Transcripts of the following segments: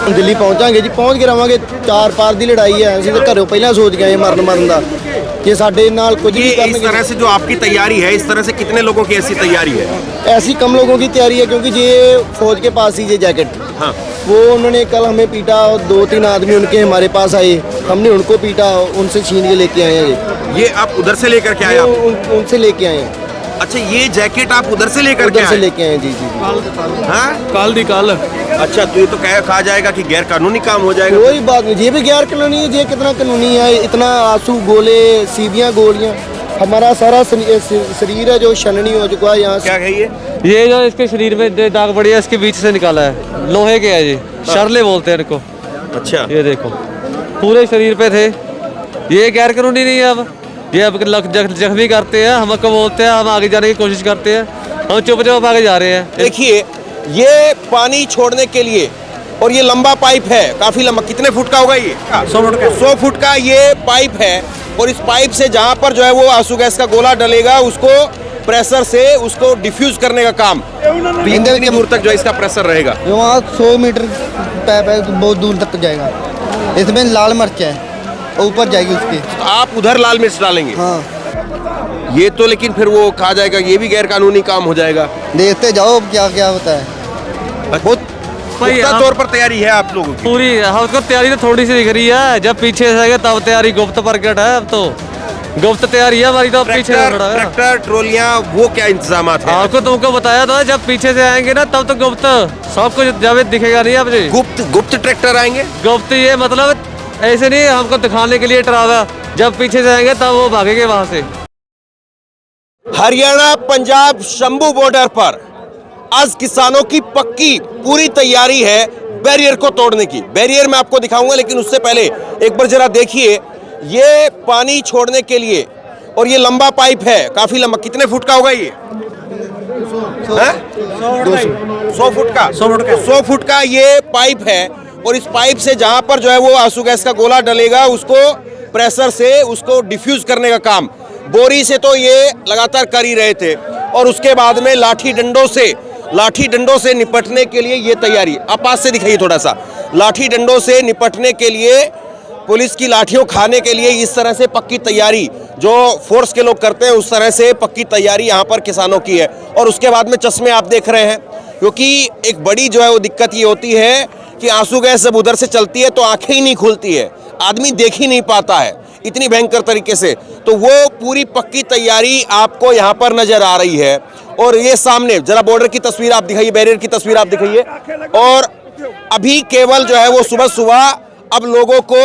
ਦਿੱਲੀ ਪਹੁੰਚਾਂਗੇ ਜੀ, ਪਹੁੰਚ ਕੇ ਰਵਾਂਗੇ। 4 ਪਾਰ ਦੀ ਲੜਾਈ ਹੈ, ਅਸੀਂ ਤਾਂ ਘਰੋਂ ਪਹਿਲਾਂ ਸੋਚ ਗਏ ਮਰਨ ਦਾ कि साढ़े नाल कुछ भी इस तरह से जो आपकी तैयारी है, इस तरह से कितने लोगों की ऐसी तैयारी है? ऐसी कम लोगों की तैयारी है, क्योंकि ये फौज के पास ही ये जैकेट, हाँ, वो उन्होंने कल हमें पीटा और 2-3 आदमी उनके हमारे पास आए, हमने उनको पीटा, उनसे छीन के लेके आए हैं। ये आप उधर से लेकर के आए? उनसे लेके आए हैं। अच्छा, ये जैकेट आप उधर से लेकर के उधर से लेके आए? जी जी। हाँ, कल। अच्छा, तो ये तो कहा जाएगा कि गैर कानूनी काम हो जाएगा। कोई बात नहीं, ये भी गैर कानूनी है। ये कितना कानूनी है? इतना आंसू, गोले, सीधियाँ गोलियाँ, हमारा सारा शरीर है जो छननी हो चुका है यहाँ से। क्या है ये जो इसके शरीर में दाग पड़ी है, इसके बीच से निकाला है, लोहे के है जी, शरले बोलते हैं इनको। अच्छा, ये देखो पूरे शरीर पे थे। ये गैर कानूनी नहीं है। अब ये अब जख्मी करते हैं, हमको बोलते हैं, हम आगे जाने की कोशिश करते हैं, हम चुप आगे जा रहे हैं। देखिए, ये पानी छोड़ने के लिए, और ये लंबा पाइप है, काफी लंबा। कितने फुट का होगा ये? 100 फुट का ये पाइप है। और इस पाइप से जहाँ पर जो है वो आंसू गैस का गोला डलेगा, उसको प्रेशर से उसको डिफ्यूज करने का काम। कितनी दूर तक जो है इसका प्रेशर रहेगा? वहाँ 100 मीटर पाइप है, बहुत दूर तक जाएगा। इसमें लाल मिर्च है, ऊपर जाएगी उसकी। तो आप उधर लाल मिर्च डालेंगे? हाँ। ये तो लेकिन फिर वो कहा जाएगा ये भी गैर कानूनी काम हो जाएगा। देखते जाओ क्या क्या होता है। बहुत पुख्ता तौर पर तैयारी है आप लोगों की? पूरी हमको तैयारी तो थोड़ी सी दिख रही है, जब पीछे से आएगा तब तैयारी गुप्त प्रकट है। अब तो गुप्त तैयारी है हमारी, तो पीछे ट्रैक्टर, ट्रोलियां, वो क्या इंतजाम है? आपको तुमको बताया था, जब पीछे से आएंगे ना तब तो गुप्त सब कुछ जब दिखेगा नहीं। अब गुप्त ट्रैक्टर आएंगे? गुप्त ये मतलब ऐसे नहीं, हमको दिखाने के लिए डरावा, जब पीछे से आएंगे तब वो भागेंगे वहां से। हरियाणा पंजाब शंभू बॉर्डर पर आज किसानों की पक्की पूरी तैयारी है बैरियर को तोड़ने की। बैरियर मैं आपको दिखाऊंगा, लेकिन उससे पहले एक बार जरा देखिए, ये पानी छोड़ने के लिए, और ये लंबा पाइप है, काफी लंबा। कितने फुट का होगा ये? 100 फुट का ये पाइप है। और इस पाइप से जहां पर जो है वो आंसू गैस का गोला डलेगा, उसको प्रेशर से उसको डिफ्यूज करने का काम बोरी से तो ये लगातार कर ही रहे थे। और उसके बाद में लाठी डंडों से निपटने के लिए ये तैयारी। आप पास से दिखाइए थोड़ा सा। लाठी डंडों से निपटने के लिए, पुलिस की लाठियों खाने के लिए इस तरह से पक्की तैयारी जो फोर्स के लोग करते हैं, उस तरह से पक्की तैयारी यहाँ पर किसानों की है। और उसके बाद में चश्मे आप देख रहे हैं, क्योंकि एक बड़ी जो है वो दिक्कत ये होती है कि आंसू गैस जब उधर से चलती है तो आंखें ही नहीं खुलती है, आदमी देख ही नहीं पाता है इतनी भयंकर तरीके से। तो वो पूरी पक्की तैयारी आपको यहाँ पर नजर आ रही है। और ये सामने जरा बॉर्डर की तस्वीर आप दिखाइए, बैरियर की तस्वीर आप दिखाइए। और अभी केवल जो है वो सुबह अब लोगों को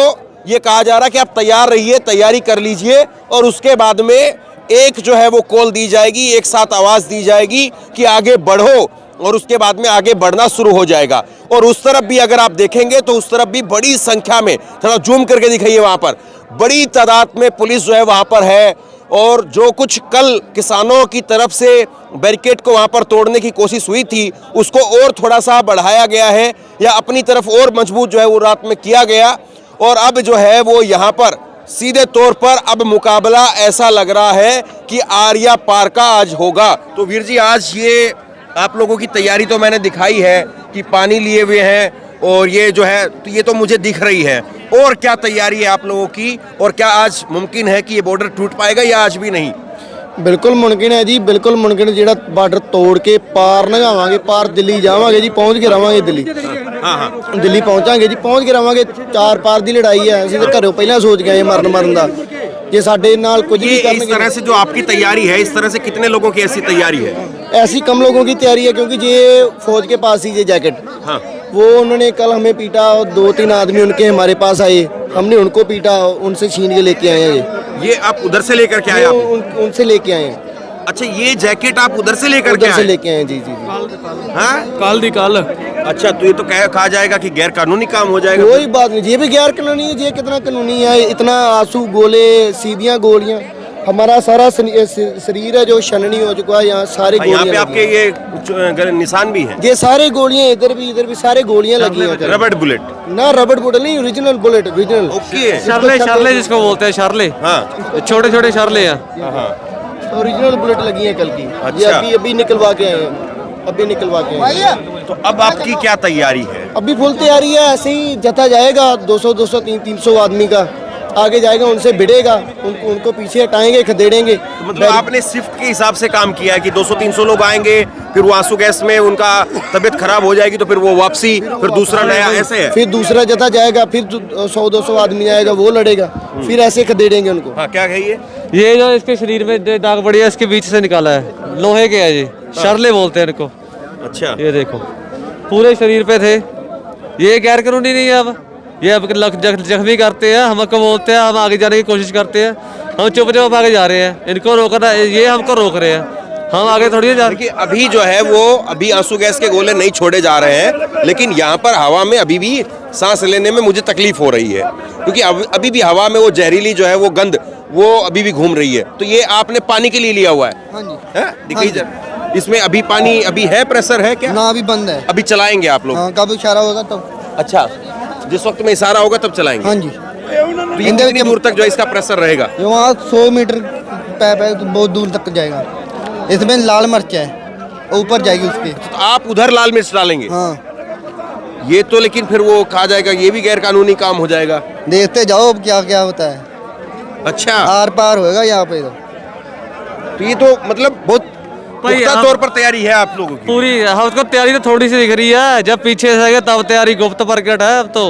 ये कहा जा रहा है कि आप तैयार रहिए, तैयारी कर लीजिए, और उसके बाद में एक जो है वो कॉल दी जाएगी, एक साथ आवाज दी जाएगी कि आगे बढ़ो, और उसके बाद में आगे बढ़ना शुरू हो जाएगा। और उस तरफ भी अगर आप देखेंगे तो उस तरफ भी बड़ी संख्या में, थोड़ा जूम करके दिखाइए, वहां पर बड़ी तादाद में पुलिस जो है वहां पर है। और जो कुछ कल किसानों की तरफ से बैरिकेड को वहां पर तोड़ने की कोशिश हुई थी, उसको और थोड़ा सा बढ़ाया गया है, या अपनी तरफ और मजबूत जो है वो रात में किया गया। और अब जो है वो यहाँ पर सीधे तौर पर अब मुकाबला ऐसा लग रहा है कि आर्या पार का आज होगा। तो वीर जी, आज ये आप लोगों की तैयारी तो मैंने दिखाई है कि पानी लिए हुए हैं, और ये जो है तो ये तो मुझे दिख रही है। और क्या तैयारी है आप लोगों की, और क्या आज मुमकिन है कि ये बॉर्डर टूट पाएगा या आज भी नहीं? बिल्कुल मुमकिन है जी, बिल्कुल मुमकिन। ਜਿਹੜਾ ਬਾਰਡਰ ਤੋੜ ਕੇ ਪਾਰ ਲੰਘਾਵਾਂਗੇ, ਪਾਰ ਦਿੱਲੀ ਜਾਵਾਂਗੇ ਜੀ, ਪਹੁੰਚ ਕੇ ਰਵਾਂਗੇ ਦਿੱਲੀ। ਹਾਂ ਦਿੱਲੀ ਪਹੁੰਚਾਂਗੇ ਜੀ, ਪਹੁੰਚ ਕੇ ਰਵਾਂਗੇ। 4 ਪਾਰ ਦੀ ਲੜਾਈ ਹੈ, ਅਸੀਂ ਤਾਂ ਘਰੋਂ ਪਹਿਲਾਂ ਸੋਚ ਗਏ ਮਰਨ ਦਾ कि साढ़े नाल कुछ भी करने। इस तरह से जो आपकी तैयारी है, इस तरह से कितने लोगों की ऐसी तैयारी है? ऐसी कम लोगों की तैयारी है, क्योंकि ये फौज के पास ही ये जैकेट, हाँ, वो उन्होंने कल हमें पीटा और 2-3 आदमी उनके हमारे पास आए, हमने उनको पीटा, उनसे छीन के लेके आए हैं। ये आप उधर से लेकर के आए? उनसे लेके आए हैं। अच्छा, ये जैकेट आप उधर से लेकर के आए? लेके आए। जी जी। हाँ, कल। अच्छा, तो ये तो कहा जाएगा कि गैर कानूनी काम हो जाएगा। कोई बात नहीं, ये भी गैर कानूनी है। ये कितना कानूनी है? इतना आंसू, गोले, सीधियाँ गोलियाँ, हमारा सारा शरीर है जो छननी हो चुका है। यहाँ सारे यहाँ पे आपके ये निशान भी हैं? ये सारे गोलियाँ, इधर भी सारे गोलियाँ लगी हैं। रबड़ बुलेट ना, रबड़ बुलेट नहीं, ओरिजिनल बुलेट, ओरिजिनल। ओके, शरले जिसको बोलते हैं, शरले। हाँ, छोटे शरले हैं। ओरिजिनल बुलेट लगी है कल की। अच्छा। ये अभी निकलवा के आए हैं। अभी निकलवा के आएंगे। तो अब आपकी क्या तैयारी है? अभी फुल तैयारी है, ऐसे ही जता जाएगा 200 200 300 आदमी का आगे जाएगा, उनसे भिड़ेगा, उनको पीछे हटाएंगे, खदेड़ेंगे। मतलब आपने शिफ्ट के हिसाब से काम किया है कि 200-300 लोग आएंगे, फिर वो आंसू गैस में उनका तबीयत खराब हो जाएगी तो फिर वो वापसी, फिर दूसरा नया, ऐसे है? फिर दूसरा जता जाएगा, फिर 100-200 आदमी आएगा, वो लड़ेगा, फिर ऐसे खदेड़ेंगे उनको। हाँ, क्या कहिए? ये जो इसके शरीर में जो दाग पड़ी है इसके बीच से निकाला है, लोहे के है ये, शरले बोलते हैं इनको। अच्छा, ये देखो पूरे शरीर पे थे, ये गैर कानूनी नहीं है। अब ये अब जख्मी करते हैं, हमको बोलते हैं, हम आगे जाने की कोशिश करते हैं, हम चुप आगे जा रहे हैं, इनको रोकना, ये हमको रोक रहे हैं, हम आगे थोड़ी जा रहे। अभी जो है वो अभी आंसू गैस के गोले नहीं छोड़े जा रहे हैं, लेकिन यहाँ पर हवा में अभी भी सांस लेने में मुझे तकलीफ हो रही है, क्योंकि अभी भी हवा में वो जहरीली जो है वो गंध वो अभी भी घूम रही है। तो ये आपने पानी के लिए लिया हुआ है? हाँ जी। दिखाइए जरा, इसमें अभी पानी अभी है, प्रेशर है क्या? ना, अभी बंद है। अभी चलाएंगे आप लोग? हाँ, कब इशारा होगा तब। अच्छा, जिस वक्त में इशारा होगा तब चलाएंगे? हाँ जी। तो ये कितनी दूर तक जो है इसका प्रेशर रहेगा? ये वहाँ 100 मीटर पैप है, तो बहुत दूर तक जाएगा। इसमें लाल मिर्च है, ऊपर जाएगी उसके। तो आप उधर लाल मिर्च डालेंगे? हाँ। ये तो लेकिन फिर वो कहा जाएगा ये भी गैर कानूनी काम हो जाएगा। देखते जाओ अब क्या क्या होता है। अच्छा, आर पार होएगा यहाँ पे तो ये तो मतलब बहुत पुख्ता तौर पर तैयारी है आप लोगों की? पूरी हमको तैयारी तो थोड़ी सी दिख रही है, जब पीछे से आएगा तब तैयारी गुप्त प्रकट है। अब तो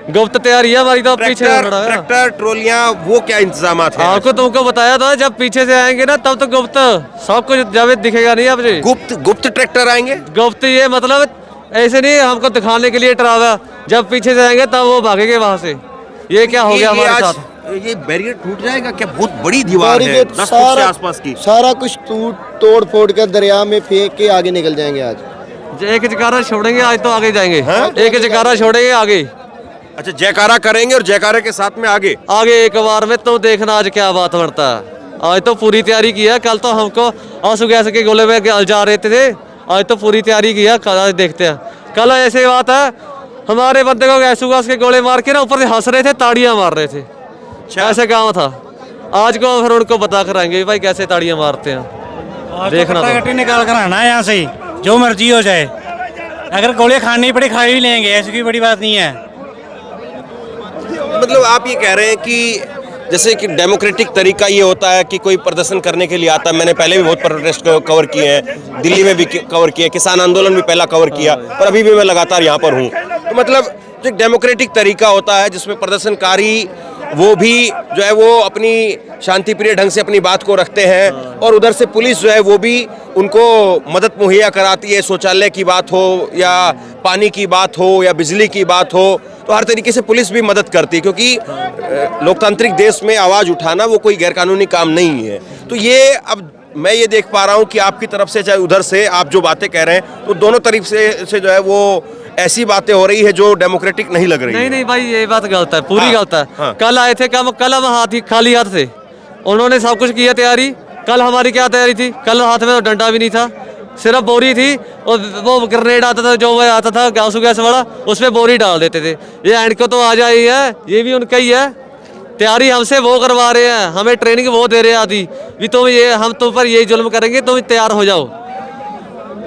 गुप्त तैयारी है हमारी, तो पीछे से खड़ा है। ट्रैक्टर, ट्रोलियां, वो क्या इंतजाम है? आपको तुमको बताया था, जब पीछे से आएंगे ना तब तो गुप्त सब कुछ जब दिखेगा नहीं। अब गुप्त ट्रैक्टर आएंगे? गुप्त ये मतलब ऐसे नहीं हमको दिखाने के लिए डरावा, जब पीछे से आएंगे तब वो भागेंगे वहां से। ये क्या हो गया हमारे साथ? ये बैरियर टूट जाएगा क्या? बहुत बड़ी दीवार है, 10 फुट से आसपास की। सारा कुछ तोड़ फोड़ कर दरिया में फेंक के आगे निकल जाएंगे। आज एक जकारा छोड़ेंगे, आज तो आगे जाएंगे। एक जकारा छोड़ेंगे आगे। अच्छा, जयकारा करेंगे और जयकारे के साथ में आगे एक बार में तो देखना आज क्या बात बढ़ता है। आज तो पूरी तैयारी की है, कल तो हमको आंसू गैस के गोले में जा रहे थे, आज तो पूरी तैयारी की है। कल देखते हैं, कल ऐसे बात है हमारे बंदे को आंसू गैस के गोले मार के ना ऊपर से हंस रहे थे, ताड़ियां मार रहे थे। ऐसे गाँव था। आज को फिर उनको बता कर आएंगे भाई कैसे ताड़ियां मारते हैं। देखना तो निकाल कर आना है यहाँ से, जो मर्जी हो जाए। अगर गोले खानी पड़े खा ही लेंगे, ऐसी कोई बड़ी बात नहीं है। मतलब आप ये कह रहे हैं कि जैसे कि डेमोक्रेटिक तरीका ये होता है कि कोई प्रदर्शन करने के लिए आता है। मैंने पहले भी बहुत प्रोटेस्ट कवर किए हैं, दिल्ली में भी कवर किए, किसान आंदोलन भी पहला कवर किया, और अभी भी मैं लगातार यहाँ पर हूँ। तो मतलब जो डेमोक्रेटिक तरीका होता है जिसमें प्रदर्शनकारी वो भी जो है वो अपनी शांतिप्रिय ढंग से अपनी बात को रखते हैं, और उधर से पुलिस जो है वो भी उनको मदद मुहैया कराती है। शौचालय की बात हो या पानी की बात हो या बिजली की बात हो, तो हर तरीके से पुलिस भी मदद करती है, क्योंकि लोकतांत्रिक देश में आवाज़ उठाना वो कोई गैरकानूनी काम नहीं है। तो ये अब मैं ये देख पा रहा हूँ कि आपकी तरफ से चाहे उधर से आप जो बातें कह रहे हैं, तो दोनों तरफ से जो है वो ऐसी बातें हो रही है जो डेमोक्रेटिक नहीं लग रही है। नहीं भाई, ये बात गलत है, पूरी गलत है। हाँ। कल आए थे, कल हम खाली हाथ थे, उन्होंने सब कुछ किया तैयारी। कल हमारी क्या तैयारी थी? कल हाथ में तो डंडा भी नहीं था, सिर्फ बोरी थी, और वो ग्रेनेड आता था जो आता था आंसू गैस वाला, उसमें बोरी डाल देते थे। ये एंड को तो आ जाए है, ये भी उनका ही है। तैयारी हमसे वो करवा रहे हैं, हमें ट्रेनिंग वो दे रहे हैं आदि भी, तुम ये हम तुम पर यही जुल्म करेंगे, तुम तैयार हो जाओ।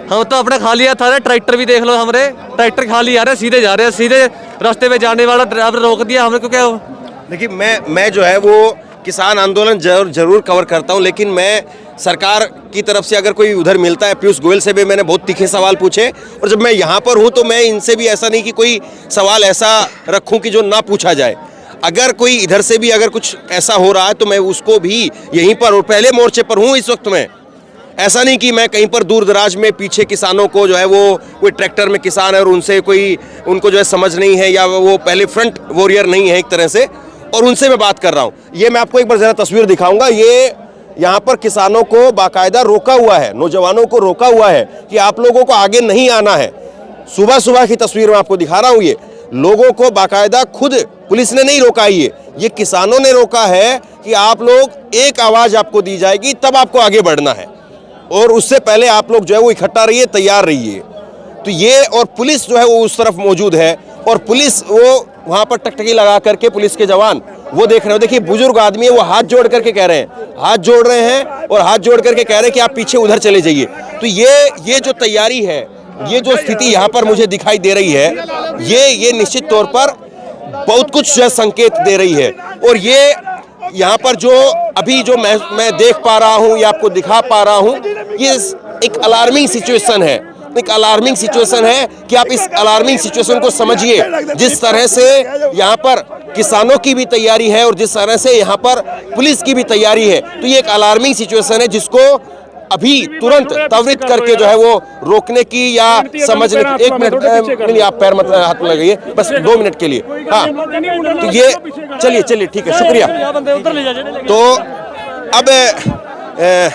हम तो अपना खाली हाथ था। ट्रैक्टर भी देख लो, हमारे ट्रैक्टर खाली आ रहे, सीधे जा रहे हैं, सीधे रास्ते में जाने वाला ड्राइवर रोक दिया हमने को। क्या देखिए, मैं जो है वो किसान आंदोलन जरूर कवर करता हूं, लेकिन मैं सरकार की तरफ से अगर कोई उधर मिलता है, पीयूष गोयल से भी मैंने बहुत तीखे सवाल पूछे, और जब मैं यहाँ पर हूँ तो मैं इनसे भी ऐसा नहीं कि कोई सवाल ऐसा रखूँ कि जो ना पूछा जाए। अगर कोई इधर से भी अगर कुछ ऐसा हो रहा है तो मैं उसको भी यहीं पर और पहले मोर्चे पर हूँ इस वक्त में। ऐसा नहीं कि मैं कहीं पर दूर दराज में पीछे किसानों को जो है वो कोई ट्रैक्टर में किसान है और उनसे कोई उनको जो है समझ नहीं है, या वो पहले फ्रंट वॉरियर नहीं है एक तरह से, और उनसे मैं बात कर रहा हूँ। ये मैं आपको एक बार ज़रा तस्वीर दिखाऊंगा। ये यहाँ पर किसानों को बाकायदा रोका हुआ है, नौजवानों को रोका हुआ है कि आप लोगों को आगे नहीं आना है। सुबह सुबह की तस्वीर मैं आपको दिखा रहा हूँ। ये लोगों को बाकायदा खुद पुलिस ने नहीं रोका, ये किसानों ने रोका है कि आप लोग एक आवाज़ आपको दी जाएगी तब आपको आगे बढ़ना है, और उससे पहले आप लोग जो है वो इकट्ठा रहिए, तैयार रहिए। तो ये, और पुलिस जो है वो उस तरफ मौजूद है, और पुलिस वो वहाँ पर टकटकी लगा करके पुलिस के जवान वो देख रहे हो। देखिए बुजुर्ग आदमी है, वो हाथ जोड़ करके कह रहे हैं, हाथ जोड़ रहे हैं और हाथ जोड़ करके कह रहे हैं कि आप पीछे उधर चले जाइए। तो ये जो तैयारी है, ये जो स्थिति यहाँ पर मुझे दिखाई दे रही है, ये निश्चित तौर पर बहुत कुछ संकेत दे रही है। और ये यहाँ पर जो अभी जो मैं देख पा रहा हूँ या आपको दिखा पा रहा हूँ, ये एक अलार्मिंग सिचुएशन है, एक अलार्मिंग सिचुएशन है कि आप इस अलार्मिंग सिचुएशन को समझिए। जिस तरह से यहाँ पर किसानों की भी तैयारी है और जिस तरह से यहाँ पर पुलिस की भी तैयारी है, तो ये एक अलार्मिंग सिचुएशन है जिसको अभी तुरंत त्वरित करके जो है वो रोकने की या समझने की। 1 मिनट, नहीं आप पैर मत हाथ में लगाइए, बस 2 मिनट के लिए। हाँ, तो ये चलिए ठीक है, शुक्रिया। तो अब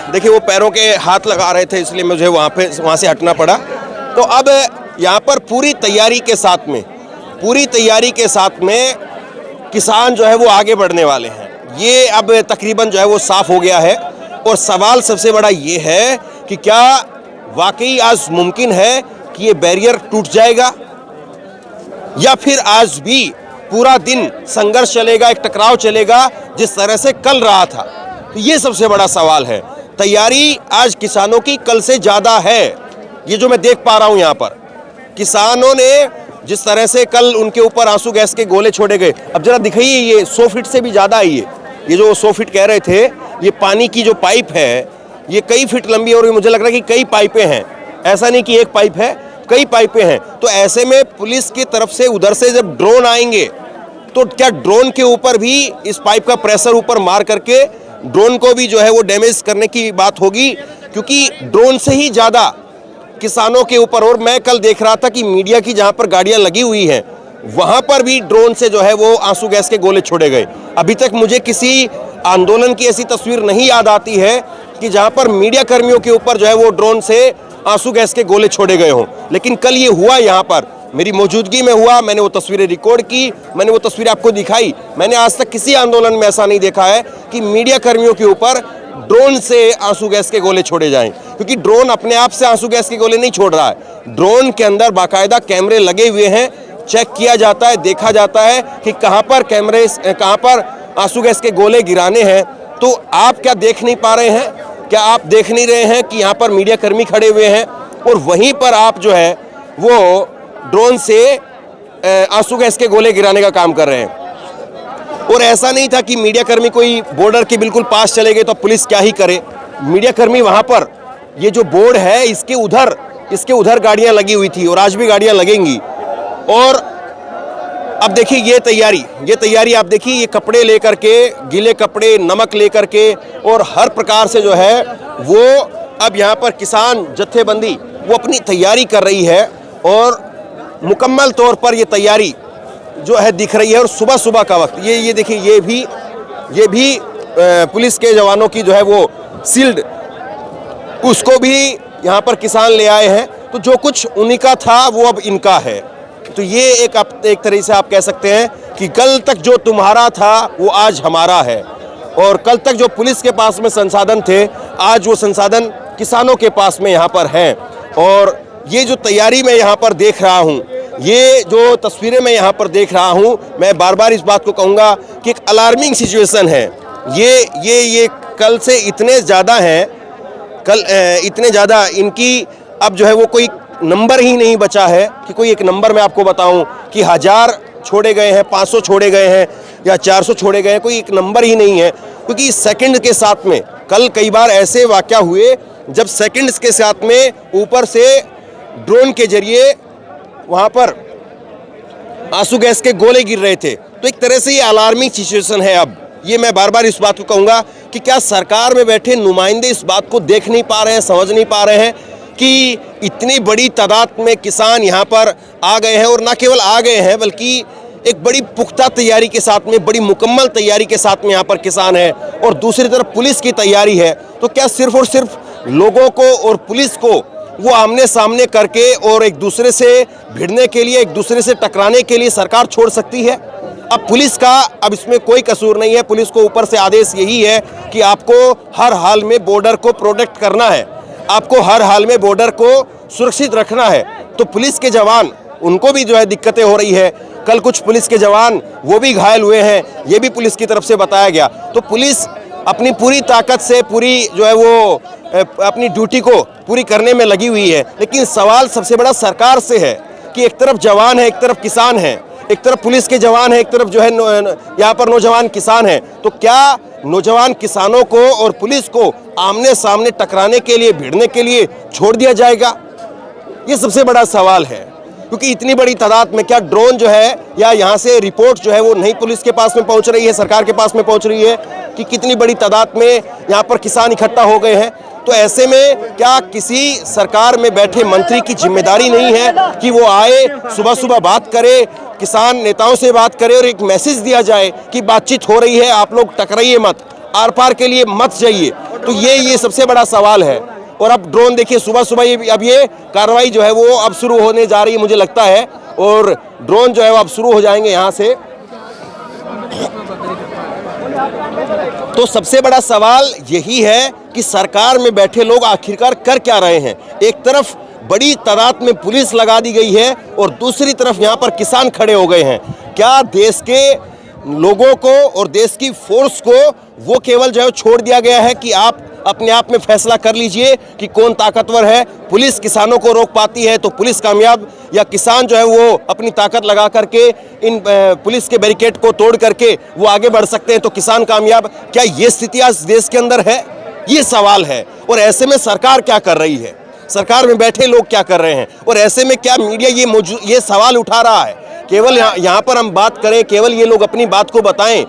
देखिए वो पैरों के हाथ लगा रहे थे, इसलिए मुझे वहाँ से हटना पड़ा। तो अब यहाँ पर पूरी तैयारी के साथ में किसान जो है वो आगे बढ़ने वाले हैं। ये अब तकरीबन जो है वो साफ हो गया है। और सवाल सबसे बड़ा ये है कि क्या वाकई आज मुमकिन है कि ये बैरियर टूट जाएगा, या फिर आज भी पूरा दिन संघर्ष चलेगा, एक टकराव चलेगा जिस तरह से कल रहा था। तो ये सबसे बड़ा सवाल है। तैयारी आज किसानों की कल से ज़्यादा है, ये जो मैं देख पा रहा हूँ यहाँ पर। किसानों ने जिस तरह से कल उनके ऊपर आंसू गैस के गोले छोड़े गए, अब जरा दिखाइए, ये 100 फीट से भी ज़्यादा है। ये जो 100 फीट कह रहे थे, ये पानी की जो पाइप है ये कई फीट लंबी है और मुझे लग रहा है कि कई पाइपें हैं, ऐसा नहीं कि एक पाइप है, कई पाइपें हैं। तो ऐसे में पुलिस की तरफ से उधर से जब ड्रोन आएंगे तो क्या ड्रोन के ऊपर भी इस पाइप का प्रेशर ऊपर मार करके ड्रोन को भी जो है वो डैमेज करने की बात होगी, क्योंकि ड्रोन से ही ज़्यादा किसानों के ऊपर। और मैं कल देख रहा था कि मीडिया की जहाँ पर गाड़ियाँ लगी हुई हैं वहाँ पर भी ड्रोन से जो है वो आंसू गैस के गोले छोड़े गए। अभी तक मुझे किसी आंदोलन की ऐसी तस्वीर नहीं याद आती है कि जहाँ पर मीडिया कर्मियों के ऊपर जो है वो ड्रोन से आंसू गैस के गोले छोड़े गए हों, लेकिन कल ये हुआ, यहाँ पर मेरी मौजूदगी में हुआ। मैंने वो तस्वीरें रिकॉर्ड की, मैंने वो तस्वीरें आपको दिखाई। मैंने आज तक किसी आंदोलन में ऐसा नहीं देखा है कि मीडिया कर्मियों के ऊपर ड्रोन से आंसू गैस के गोले छोड़े जाएं, क्योंकि ड्रोन अपने आप से आंसू गैस के गोले नहीं छोड़ रहा है। ड्रोन के अंदर बाकायदा कैमरे लगे हुए हैं, चेक किया जाता है, देखा जाता है कि कहाँ पर आंसू गैस के गोले गिराने हैं। तो आप क्या देख नहीं पा रहे हैं? क्या आप देख नहीं रहे हैं कि यहाँ पर मीडिया कर्मी खड़े हुए हैं और वहीं पर आप जो है वो ड्रोन से आंसू गैस के गोले गिराने का काम कर रहे हैं? और ऐसा नहीं था कि मीडिया कर्मी कोई बॉर्डर के बिल्कुल पास चले गए तो पुलिस क्या ही करे। मीडिया कर्मी वहाँ पर, ये जो बोर्ड है इसके उधर गाड़ियाँ लगी हुई थी और आज भी गाड़ियाँ लगेंगी। और अब देखिए ये तैयारी आप देखिए, ये कपड़े लेकर के, गीले कपड़े, नमक लेकर के और हर प्रकार से जो है वो अब यहाँ पर किसान जत्थेबंदी वो अपनी तैयारी कर रही है। और मुकम्मल तौर पर ये तैयारी जो है दिख रही है। और सुबह का वक्त ये देखिए, ये भी पुलिस के जवानों की जो है वो शील्ड, उसको भी यहाँ पर किसान ले आए हैं। तो जो कुछ उन्हीं का था वो अब इनका है। तो ये एक तरह से आप कह सकते हैं कि कल तक जो तुम्हारा था वो आज हमारा है, और कल तक जो पुलिस के पास में संसाधन थे आज वो संसाधन किसानों के पास में यहाँ पर हैं। और ये जो तैयारी मैं यहाँ पर देख रहा हूँ, ये जो तस्वीरें मैं यहाँ पर देख रहा हूँ, मैं बार बार इस बात को कहूँगा कि एक अलार्मिंग सिचुएशन है। ये कल से इतने ज़्यादा हैं, इतने ज़्यादा इनकी अब जो है वो कोई नंबर ही नहीं बचा है कि कोई एक नंबर मैं आपको बताऊं कि 1000 छोड़े गए हैं, 500 छोड़े गए हैं या 400 छोड़े गए हैं, कोई एक नंबर ही नहीं है। क्योंकि सेकंड के साथ में कल कई बार ऐसे वाक़या हुए जब सेकंड्स के साथ में ऊपर से ड्रोन के जरिए वहाँ पर आंसू गैस के गोले गिर रहे थे। तो एक तरह से ये अलार्मिंग सिचुएशन है। अब ये मैं बार बार इस बात को कहूँगा कि क्या सरकार में बैठे नुमाइंदे इस बात को देख नहीं पा रहे हैं, समझ नहीं पा रहे हैं कि इतनी बड़ी तादाद में किसान यहाँ पर आ गए हैं, और ना केवल आ गए हैं बल्कि एक बड़ी पुख्ता तैयारी के साथ में, बड़ी मुकम्मल तैयारी के साथ में यहाँ पर किसान है, और दूसरी तरफ पुलिस की तैयारी है। तो क्या सिर्फ और सिर्फ लोगों को और पुलिस को वो आमने सामने करके और एक दूसरे से भिड़ने के लिए, एक दूसरे से टकराने के लिए सरकार छोड़ सकती है? अब पुलिस का अब इसमें कोई कसूर नहीं है। पुलिस को ऊपर से आदेश यही है कि आपको हर हाल में बॉर्डर को प्रोटेक्ट करना है, आपको हर हाल में बॉर्डर को सुरक्षित रखना है। तो पुलिस के जवान, उनको भी जो है दिक्कतें हो रही है। कल कुछ पुलिस के जवान वो भी घायल हुए हैं, ये भी पुलिस की तरफ से बताया गया। तो पुलिस अपनी पूरी ताकत से पूरी जो है वो अपनी ड्यूटी को पूरी करने में लगी हुई है। लेकिन सवाल सबसे बड़ा सरकार से है कि एक तरफ जवान है, एक तरफ किसान है, एक तरफ पुलिस के जवान है, एक तरफ जो है यहाँ पर नौजवान किसान है। तो क्या नौजवान किसानों को और पुलिस को आमने सामने टकराने के लिए, भिड़ने के लिए छोड़ दिया जाएगा? ये सबसे बड़ा सवाल है। क्योंकि इतनी बड़ी तादाद में क्या ड्रोन जो है या यहाँ से रिपोर्ट जो है वो नहीं पुलिस के पास में पहुँच रही है, सरकार के पास में पहुँच रही है कि कितनी बड़ी तादाद में यहाँ पर किसान इकट्ठा हो गए हैं? तो ऐसे में क्या किसी सरकार में बैठे मंत्री की जिम्मेदारी नहीं है कि वो आए, सुबह सुबह बात करे, किसान नेताओं से बात करे और एक मैसेज दिया जाए कि बातचीत हो रही है, आप लोग टकराइए मत, आर पार के लिए मत जाइए? तो ये सबसे बड़ा सवाल है। और अब ड्रोन देखिए, सुबह सुबह अब ये कार्रवाई जो है वो अब शुरू होने जा रही है मुझे लगता है, और ड्रोन जो है वो अब शुरू हो जाएंगे यहाँ से। तो सबसे बड़ा सवाल यही है कि सरकार में बैठे लोग आखिरकार कर क्या रहे हैं? एक तरफ बड़ी तादाद में पुलिस लगा दी गई है और दूसरी तरफ यहाँ पर किसान खड़े हो गए हैं। क्या देश के लोगों को और देश की फोर्स को वो केवल जो है छोड़ दिया गया है कि आप अपने आप में फैसला कर लीजिए कि कौन ताकतवर है? पुलिस किसानों को रोक पाती है तो पुलिस कामयाब, या किसान जो है वो अपनी ताकत लगा करके इन पुलिस के बैरिकेड को तोड़ करके वो आगे बढ़ सकते हैं तो किसान कामयाब? क्या ये स्थिति आज देश के अंदर है? ये सवाल है। और ऐसे में सरकार क्या कर रही है? सरकार में बैठे लोग क्या कर रहे हैं? और ऐसे में क्या मीडिया ये सवाल उठा रहा है? केवल यहाँ पर हम बात करें, केवल ये लोग अपनी बात को बताएं,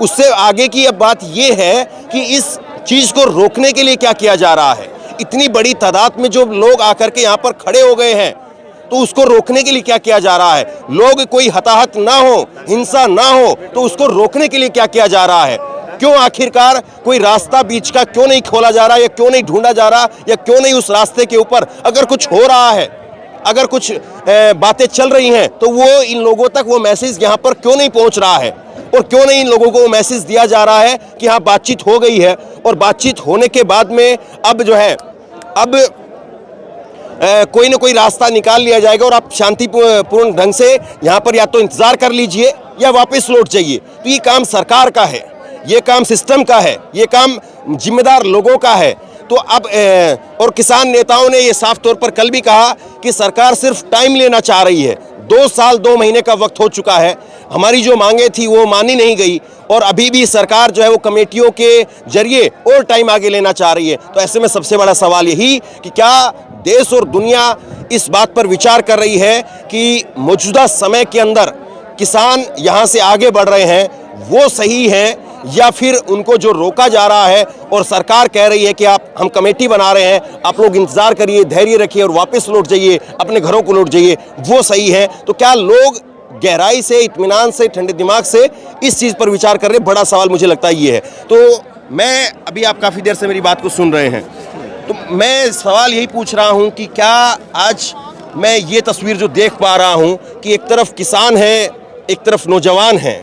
उससे आगे की अब बात ये है कि इस चीज को रोकने के लिए क्या किया जा रहा है? इतनी बड़ी तादाद में जो लोग आकर के यहाँ पर खड़े हो गए हैं तो उसको रोकने के लिए क्या किया जा रहा है? लोग कोई हताहत ना हो, हिंसा ना हो, तो उसको रोकने के लिए क्या किया जा रहा है? क्यों आखिरकार कोई रास्ता बीच का क्यों नहीं खोला जा रहा, या क्यों नहीं ढूंढा जा रहा, या क्यों नहीं उस रास्ते के ऊपर अगर कुछ हो रहा है, अगर कुछ बातें चल रही हैं तो वो इन लोगों तक वो मैसेज यहाँ पर क्यों नहीं पहुँच रहा है? और क्यों नहीं इन लोगों को वो मैसेज दिया जा रहा है कि हाँ बातचीत हो गई है, और बातचीत होने के बाद में अब जो है अब कोई ना कोई रास्ता निकाल लिया जाएगा और आप शांतिपूर्ण ढंग से यहाँ पर या तो इंतजार कर लीजिए या वापस लौट जाइए। तो ये काम सरकार का है, ये काम सिस्टम का है, ये काम जिम्मेदार लोगों का है। तो अब और किसान नेताओं ने ये साफ तौर पर कल भी कहा कि सरकार सिर्फ टाइम लेना चाह रही है। 2 साल 2 महीने का वक्त हो चुका है, हमारी जो मांगे थी वो मानी नहीं गई, और अभी भी सरकार जो है वो कमेटियों के जरिए और टाइम आगे लेना चाह रही है। तो ऐसे में सबसे बड़ा सवाल यही कि क्या देश और दुनिया इस बात पर विचार कर रही है कि मौजूदा समय के अंदर किसान यहाँ से आगे बढ़ रहे हैं वो सही है, या फिर उनको जो रोका जा रहा है और सरकार कह रही है कि हम कमेटी बना रहे हैं, आप लोग इंतजार करिए, धैर्य रखिए और वापस लौट जाइए, अपने घरों को लौट जाइए, वो सही है? तो क्या लोग गहराई से, इत्मीनान से, ठंडे दिमाग से इस चीज़ पर विचार कर रहे हैं? बड़ा सवाल मुझे लगता है ये है। तो मैं अभी, आप काफ़ी देर से मेरी बात को सुन रहे हैं, तो मैं सवाल यही पूछ रहा हूँ कि क्या आज मैं ये तस्वीर जो देख पा रहा हूँ कि एक तरफ किसान है, एक तरफ नौजवान हैं,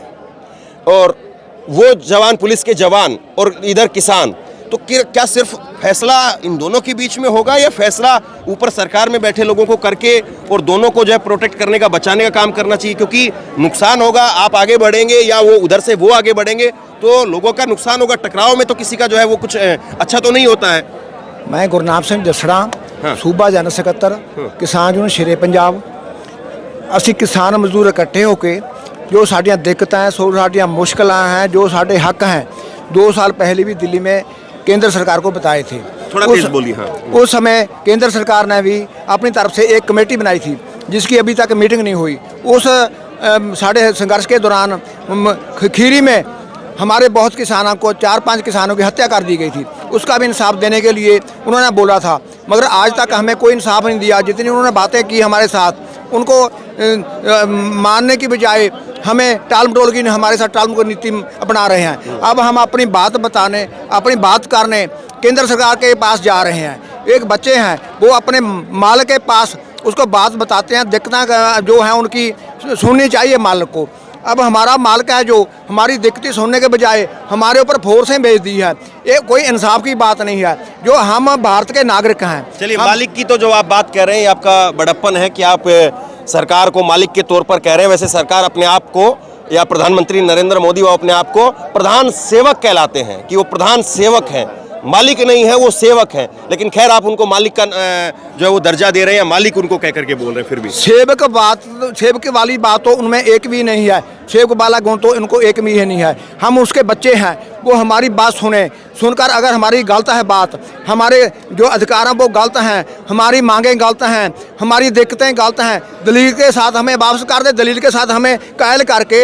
और वो जवान पुलिस के जवान और इधर किसान, तो क्या सिर्फ फैसला इन दोनों के बीच में होगा, या फैसला ऊपर सरकार में बैठे लोगों को करके और दोनों को जो है प्रोटेक्ट करने का, बचाने का काम करना चाहिए? क्योंकि नुकसान होगा, आप आगे बढ़ेंगे या वो उधर से वो आगे बढ़ेंगे तो लोगों का नुकसान होगा। टकराव में तो किसी का जो है वो कुछ अच्छा तो नहीं होता है। मैं गुरनाम ਸਿੰਘ ਜਸੜਾ, सूबा जनरल ਸਕੱਤਰ किसान यूनियन ਸ਼ੇਰੇ ਪੰਜਾਬ। ਅਸੀਂ किसान मजदूर इकट्ठे होकर जो साड़ियाँ दिक्कतें हैं, साड़ियाँ मुश्किलें हैं, जो साढ़े हक हैं, 2 साल पहले भी दिल्ली में केंद्र सरकार को बताए थे। थोड़ा तेज बोलिए। हाँ। उस समय केंद्र सरकार ने भी अपनी तरफ से एक कमेटी बनाई थी जिसकी अभी तक मीटिंग नहीं हुई। उस साढ़े संघर्ष के दौरान खीरी में हमारे बहुत किसानों को, 4-5 किसानों की हत्या कर दी गई थी। उसका भी इंसाफ देने के लिए उन्होंने बोला था, मगर आज तक हमें कोई इंसाफ नहीं दिया। जितनी उन्होंने बातें की हमारे साथ, उनको मानने की बजाय हमें टाल मटोल की, हमारे साथ टाल मटोल नीति अपना रहे हैं। अब हम अपनी बात बताने, अपनी बात करने केंद्र सरकार के पास जा रहे हैं। एक बच्चे हैं, वो अपने मालिक के पास उसको बात बताते हैं, दिक्कतें जो हैं उनकी सुननी चाहिए मालिक को। अब हमारा मालिक है जो हमारी दिक्कतें सुनने के बजाय हमारे ऊपर फोर्सें भेज दी है। ये कोई इंसाफ की बात नहीं है। जो हम भारत के नागरिक हैं। चलिए, मालिक की तो जो आप बात कह रहे हैं आपका बड़प्पन है कि आप सरकार को मालिक के तौर पर कह रहे हैं। वैसे सरकार अपने आप को, या प्रधानमंत्री नरेंद्र मोदी, वो अपने आप को प्रधान सेवक कहलाते हैं कि वो प्रधान सेवक हैं, मालिक नहीं है, वो सेवक हैं। लेकिन खैर आप उनको मालिक का जो है वो दर्जा दे रहे हैं, या मालिक उनको कह करके बोल रहे हैं। फिर भी सेवक वाली बात तो उनमें एक भी नहीं है, सेवक वाला गुण तो इनको एक भी नहीं है। हम उसके बच्चे हैं, वो हमारी बात सुनकर अगर हमारी गलत है बात, हमारे जो अधिकार हैं वो गलत हैं, हमारी मांगें गलत हैं, हमारी दिक्कतें गलत हैं, दलील के साथ हमें वापस कर दे, दलील के साथ हमें कायल करके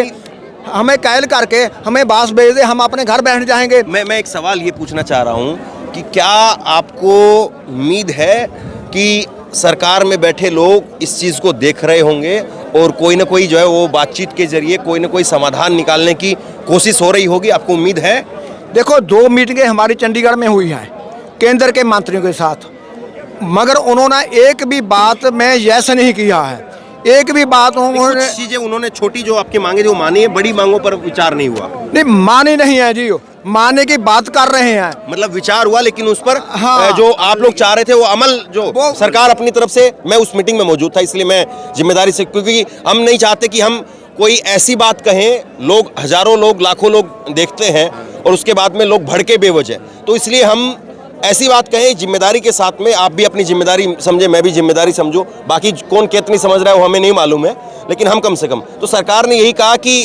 हमें वापस भेज दे, हम अपने घर बैठ जाएंगे। मैं एक सवाल ये पूछना चाह रहा हूँ कि क्या आपको उम्मीद है कि सरकार में बैठे लोग इस चीज़ को देख रहे होंगे और कोई ना कोई जो है वो बातचीत के जरिए कोई ना कोई समाधान निकालने की कोशिश हो रही होगी? आपको उम्मीद है? देखो, 2 मीटिंगें हमारी चंडीगढ़ में हुई हैं केंद्र के मंत्रियों के साथ, मगर उन्होंने एक भी बात में यस नहीं किया है, एक भी बात उन्होंने, कुछ चीजें उन्होंने छोटी जो आपकी मांगे जो मानी है, बड़ी मांगों पर विचार नहीं हुआ। नहीं, मानी नहीं है जी, माने की बात कर रहे हैं। मतलब विचार हुआ, लेकिन उस पर हाँ। जो आप लोग चाह रहे थे वो अमल जो सरकार अपनी तरफ से, मैं उस मीटिंग में मौजूद था इसलिए मैं जिम्मेदारी से, क्योंकि हम नहीं चाहते कि हम कोई ऐसी बात कहें, लोग हजारों लोग लाखों लोग देखते हैं और उसके बाद में लोग भड़के बेवजह, तो इसलिए हम ऐसी बात कहें जिम्मेदारी के साथ में। आप भी अपनी जिम्मेदारी समझे, मैं भी जिम्मेदारी समझूं, बाकी कौन कितनी समझ रहा है वो हमें नहीं मालूम है, लेकिन हम कम से कम, तो सरकार ने यही कहा कि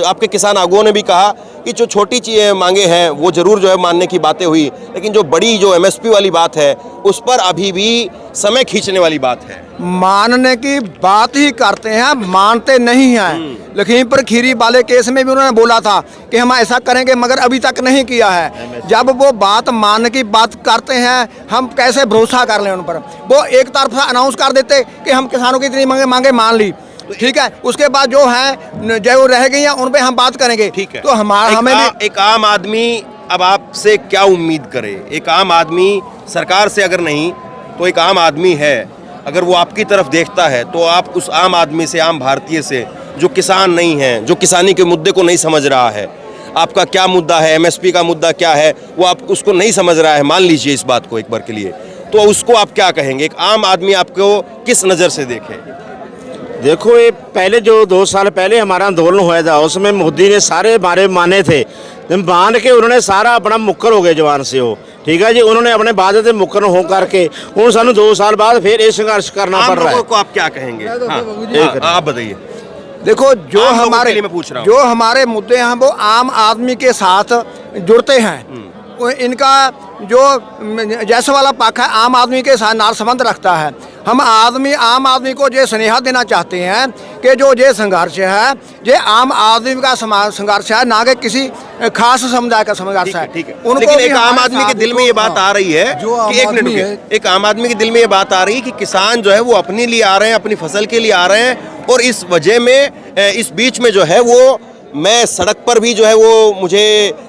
आपके किसान आगुओं ने भी कहा कि जो छोटी चीज़ें मांगे हैं वो जरूर जो है मानने की बातें हुई, लेकिन जो बड़ी जो MSP वाली बात है उस पर अभी भी समय खींचने वाली बात है। मानने की बात ही करते हैं, मानते नहीं हैं। लखीमपुर खीरी वाले केस में भी उन्होंने बोला था कि हम ऐसा करेंगे, मगर अभी तक नहीं किया है। जब वो बात मानने की बात करते हैं, हम कैसे भरोसा कर लें उन पर? वो एक तरफा अनाउंस कर देते कि हम किसानों की इतनी मांगे मान ली, ठीक है, उसके बाद जो है जो रह गई हैं उन पे हम बात करेंगे। ठीक है, तो हमें एक आम आदमी अब आपसे क्या उम्मीद करे? एक आम आदमी सरकार से अगर नहीं तो एक आम आदमी है, अगर वो आपकी तरफ देखता है तो आप उस आम आदमी से, आम भारतीय से, जो किसान नहीं है, जो किसानी के मुद्दे को नहीं समझ रहा है, आपका क्या मुद्दा है, MSP का मुद्दा क्या है, वो आप उसको नहीं समझ रहा है, मान लीजिए इस बात को एक बार के लिए, तो उसको आप क्या कहेंगे? एक आम आदमी आपको किस नज़र से देखे? देखो, ये पहले जो 2 साल पहले हमारा आंदोलन हुआ था, उसमें मोदी ने सारे बारे माने थे, मान के उन्होंने सारा अपना मुक्कर हो गए जवान से हो, ठीक है जी, उन्होंने अपने वादे से मुक्कर हो करके उन सानू 2 साल बाद फिर ये संघर्ष करना पड़ रहा है। को आप क्या कहेंगे? आप बताइए। देखो, जो हमारे हमारे मुद्दे हैं वो आम आदमी के साथ जुड़ते हैं। इनका जो जैसे वाला पक्ष है आम आदमी के साथ नार संबंध रखता है। हम आम आदमी को ये स्नेहा देना चाहते हैं कि जो ये संघर्ष है, ये आम आदमी का संघर्ष है, ना कि किसी खास समुदाय का संघर्ष है। लेकिन एक आम आदमी के दिल में ये बात आ रही है कि एक आम आदमी के दिल में ये बात आ रही है कि किसान जो है वो अपने लिए आ रहे हैं, अपनी फसल के लिए आ रहे हैं, और इस वजह में इस बीच में जो है वो मैं सड़क पर भी जो है वो मुझे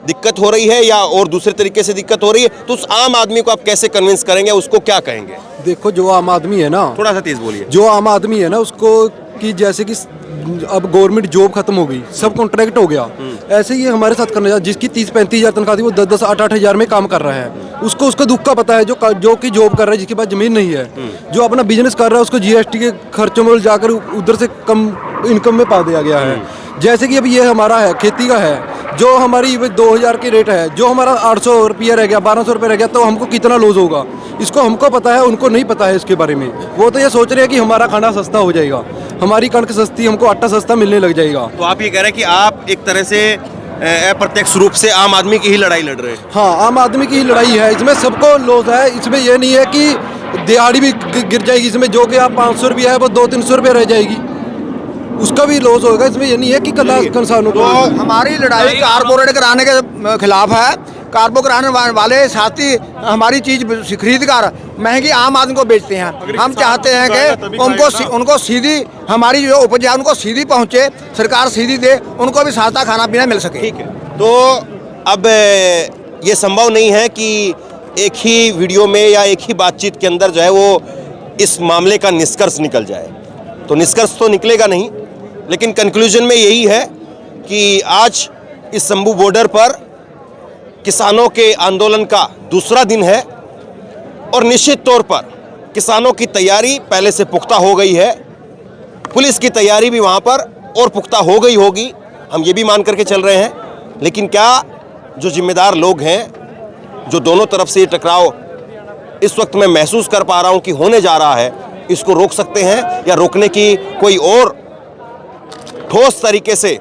दिक्कत हो रही है या और दूसरे तरीके से दिक्कत हो रही है, तो उस आम आदमी को आप कैसे कन्विंस करेंगे? उसको क्या कहेंगे? देखो, जो आम आदमी है ना, थोड़ा सा तेज बोलिए। जो आम आदमी है ना, उसको कि जैसे कि अब गवर्नमेंट जॉब खत्म हो गई, सब कॉन्ट्रैक्ट हो गया, ऐसे ही हमारे साथ करना चाहिए। जिसकी 30-35 हज़ार तनख्वाह थी वो 10-10, 8-8 हज़ार में काम कर रहा है, उसको उसका दुख का पता है। जो कि जॉब कर रहा है, जिसके पास जमीन नहीं है, जो अपना बिजनेस कर रहा है, उसको GST के खर्चों में जाकर उधर से कम इनकम में पा दिया गया है। जैसे कि अब ये हमारा है, खेती का है, जो हमारी 2000 की रेट है, जो हमारा 800 रुपया रह गया, 1200 रुपये रह गया, तो हमको कितना लॉस होगा, इसको हमको पता है, उनको नहीं पता है इसके बारे में। वो तो ये सोच रहे हैं कि हमारा खाना सस्ता हो जाएगा, हमारी कणक सस्ती, हमको आटा सस्ता मिलने लग जाएगा। तो आप ये कह रहे हैं कि आप एक तरह से अप्रत्यक्ष रूप से आम आदमी की ही लड़ाई लड़ रहे हैं? हाँ, आम आदमी की ही लड़ाई है, इसमें सबको लॉस है। इसमें ये नहीं है कि दिहाड़ी भी गिर जाएगी, इसमें जो कि आप 500 रुपया है वो 200-300 रुपये रह जाएगी, उसका भी लॉस होगा। इसमें ये नहीं है कि किसानों को। हमारी लड़ाई कारपोरेट कराने के खिलाफ है। कारपोरेट कराने वाले साथी हमारी चीज खरीद कर महंगी आम आदमी को बेचते हैं। हम चाहते हैं कि उनको सीधी हमारी जो उपज है उनको सीधी पहुंचे, सरकार सीधी दे, उनको भी सस्ता खाना पीना मिल सके। ठीक है, तो अब ये संभव नहीं है कि एक ही वीडियो में या एक ही बातचीत के अंदर जो है वो इस मामले का निष्कर्ष निकल जाए। तो निष्कर्ष तो निकलेगा नहीं, लेकिन कंक्लूजन में यही है कि आज इस शंभू बॉर्डर पर किसानों के आंदोलन का दूसरा दिन है और निश्चित तौर पर किसानों की तैयारी पहले से पुख्ता हो गई है। पुलिस की तैयारी भी वहाँ पर और पुख्ता हो गई होगी, हम ये भी मान करके चल रहे हैं। लेकिन क्या जो जिम्मेदार लोग हैं, जो दोनों तरफ से ये टकराव इस वक्त मैं महसूस कर पा रहा हूँ कि होने जा रहा है, इसको रोक सकते हैं या रोकने की कोई और ठोस तरीके से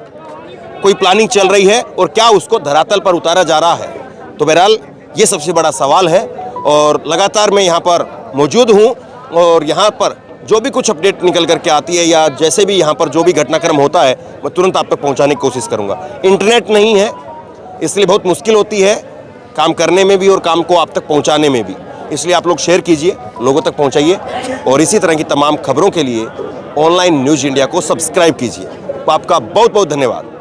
कोई प्लानिंग चल रही है और क्या उसको धरातल पर उतारा जा रहा है? तो बहरहाल ये सबसे बड़ा सवाल है और लगातार मैं यहाँ पर मौजूद हूँ और यहाँ पर जो भी कुछ अपडेट निकल करके आती है या जैसे भी यहाँ पर जो भी घटनाक्रम होता है मैं तुरंत आप तक पहुँचाने की कोशिश करूँगा। इंटरनेट नहीं है इसलिए बहुत मुश्किल होती है काम करने में भी और काम को आप तक पहुँचाने में भी, इसलिए आप लोग शेयर कीजिए, लोगों तक पहुँचाइए और इसी तरह की तमाम खबरों के लिए ऑनलाइन न्यूज़ इंडिया को सब्सक्राइब कीजिए। तो आपका बहुत बहुत धन्यवाद।